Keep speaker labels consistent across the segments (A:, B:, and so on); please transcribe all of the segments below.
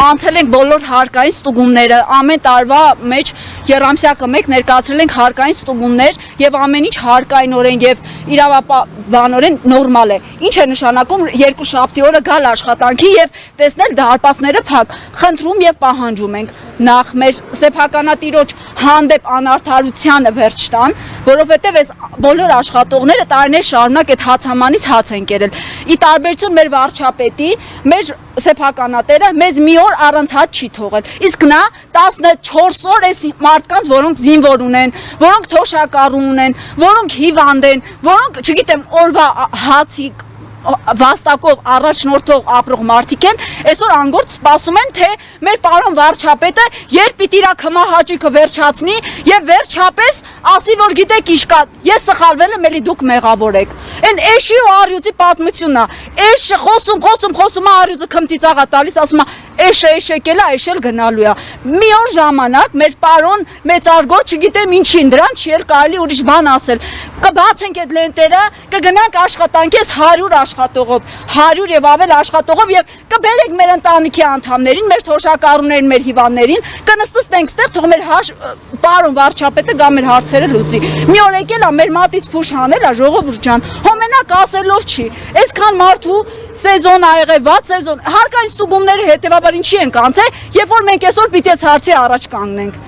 A: անցել ենք բոլոր հարկային ստուգումները, ամեն տարվա մեջ երամսյակը մեկ ներկայացրել ենք հարկային ստուգումներ եւ ամեն ինչ հարկայինորեն եւ իրավաբանորեն նորմալ է։ Ինչ է նշանակում երկու շաբթի օրը գալ աշխատանքի եւ տեսնել դարպասները փակ։ Խնդրում եւ պահանջում ենք նախ մեր սեփականատիրոջ հանդեպ անարդարությանը վերջ տան, որովհետեւ այս բոլոր աշխատողները տարիներ շարունակ այդ հացամանից հաց են կերել։ Ի տարբերություն մեր վարչապետի, մեր սեփականատերը մեզ մի օր առանց հաց չի թողել։ Իսկ նա 14 օր այս մարդկանց, որոնք զինվոր ունեն, որոնք թոշակառու ունեն, որոնք հիվանդ են, որոնք, չգիտեմ, օրվա հացի վաստակով առաջնորդող ապրող մարդիկ են, այսօր անգործ սպասում են, թե մեր պարոն վարչապետը երբ պիտի իր քմահաճիկը վերջացնի եւ վերջապես ասի, որ գիտեք ինչ կա, ես սխալվել եմ, էլի դուք մեղավոր եք։ Այն էշի ու արյուծի պատմությունն է։ Էշը խոսում է, արյուծը քմծիծաղա տալիս, ասում է էշը եկել է, էշել գնալու է։ Մի օր ժամանակ մեր պարոն մեծարգո, չգիտեմ ինչին, դրան չի էլ կարելի ուրիշ բան ասել։ Կբացենք այդ լենտերը, կգնանք աշխատանքի 100 աշխատողով, 100 եւ ավել աշխատողով եւ կբերենք մեր ընտանիքի անդամներին, մեր թոշակառուներին, մեր հիվանդներին, կնստենք ստեղ, թող մեր պարոն վարչապետը գա մեր հարցերը լուծի։ Մի օր եկել է մեր մատից փուշ հանել է, ժողովուրդ ջան, հոմենակ ասելով չի։ Այսքան մարդու սեզոն ա եղել, վատ սեզոն, հարկային ստուգումները հետեւաբար ինչի են կանցել, երբ որ մենք այսօր պիտի հարցի առաջ կանգնենք։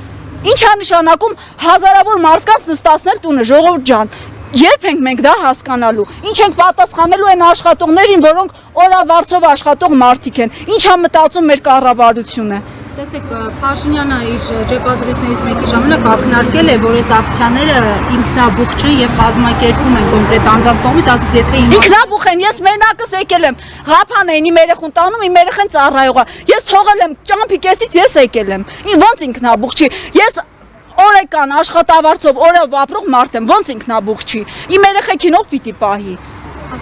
A: Ինչ է նշանակում հազարավոր մարդկանց նստացնել տունը, ժողովուրդ ջան։ Երբ ենք մենք դա հասկանալու, ինչ ենք պատասխանելու այն աշխատողներին, որոնք օրավարձով աշխատող մարդիկ են, ինչ է մտածում մեր կառավարությունը։
B: Տեսեք, Փաշինյանը իր ջեպազրիստներից մեկի ժամանակ ակնարկել է, որ այս ակցիաները ինքնաբուխ չեն եւ կազմակերպում են կոնկրետ անձանց կողմից, ասած եթե
A: ինքնաբուխ են, ես մենակս եկել եմ, Ղափան են իմ երեխուն տանում, իմ երեխան ծառայող է, ես թողել եմ ճամփի կեսից, ես եկել եմ, ոնց ինքնաբուխ չի, ես օրեկան աշխատավարձով օրով ապրող մարդ եմ, ոնց ինքնաբուխ չի, իմ երեխեքին ով պիտի պահի։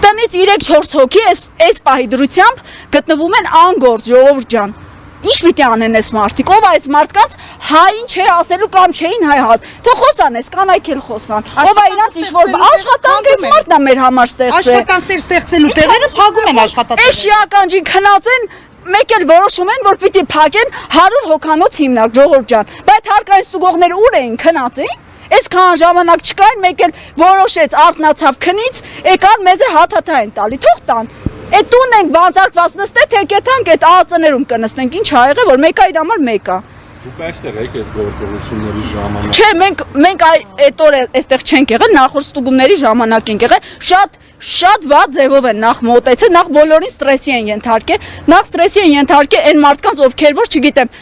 A: Տնից 3-4 հոգի այս պահի դրությամբ գտնվում են անգործ, ժողովուրդ ջան։ Ինչ պիտի անեն այս մարդիկ, ով այս մարդկանց հային չէ ասելու կամ չէին հայ հաց, թող խոսան, այս կանայք էլ խոսան, ով է իրանց ինչ-որ աշխատանք այս մարդն է մեր համար ստեղծել։
C: Աշխատանքներ ստեղծելու տեղերը փակում են աշխատատեղերը։
A: Էս շիականջին քնած են, մեկ էլ որոշում են, որ պիտի փակեն 100 հոգանոց հիմնարկ, ժողովուրդ ջան, բայց հարկային ստուգողները ուր էին, քնած էին։ Այսքան ժամանակ չկային, մեկ էլ որոշեց արթնացավ քնից, եկան մեզ հաթաթա են տալի, թող տան։ Այդ տուն ենք բանտարկված նստե, թե կեթանք այդ ԱԱԾ-ներում կնստենք, ինչ ա եղել, որ մեկը իր համար մեկը։
D: Դուք այստեղ եք այդ գործողությունների ժամանակ։
A: Չէ, մենք այդ օրը այստեղ չենք եղել, նախորդ ստուգումների ժամանակ ենք եղել, շատ վատ ձևով են նախ մոտեցել, նախ բոլորին ստրեսի են ենթարկել, նախ ստրեսի են ենթարկել այն մարդկանց, ովքեր որ չգիտեմ,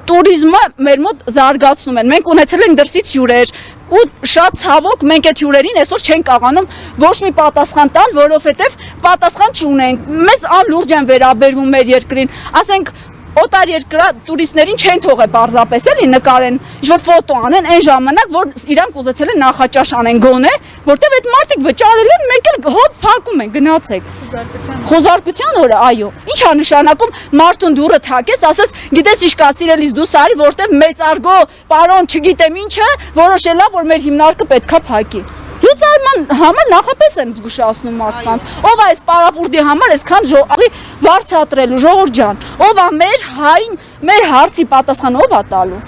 A: տուրիզմը մեր մոտ զարգացնում են, մենք ունեցել ենք դրսից հյուրեր, ու շատ ցավոք մենք այդ հյուրերին այսօր չենք կարողանում ոչ մի պատասխան տալ, որովհետև պատասխան չունենք, մեզ անլուրջ են վերաբերվում մեր երկրին, ասենք օտար երկրա տուրիստներին չեն թողել պարզապես էլի նկարեն, ինչ-որ ֆոտո անեն այն ժամանակ, որ իրանք ուզեցել են նախաճաշ անեն գոնե, որտեվ այդ մարդիկ վճարել են, մեկ էլ հոп փակում են, գնացեք։ Խոզարկության օրը, այո։ Ինչ է նշանակում մարդուն դուրը թակես, ասես, գիտես ինչ կա, սիրելիս դու սարի, որտեվ մեծարգո պարոն, չգիտեմ ինչը, որոշել է, որ մեր հիմնարկը պետքա փակի։ Լուծարման համար նախապես են զգուշացնում մարդկանց, ով այս պարապուրդի համար այսքան վարձատրելու, ժողովուրդ ջան, ով է մեր հային, մեր հարցի պատասխան ով է տալու։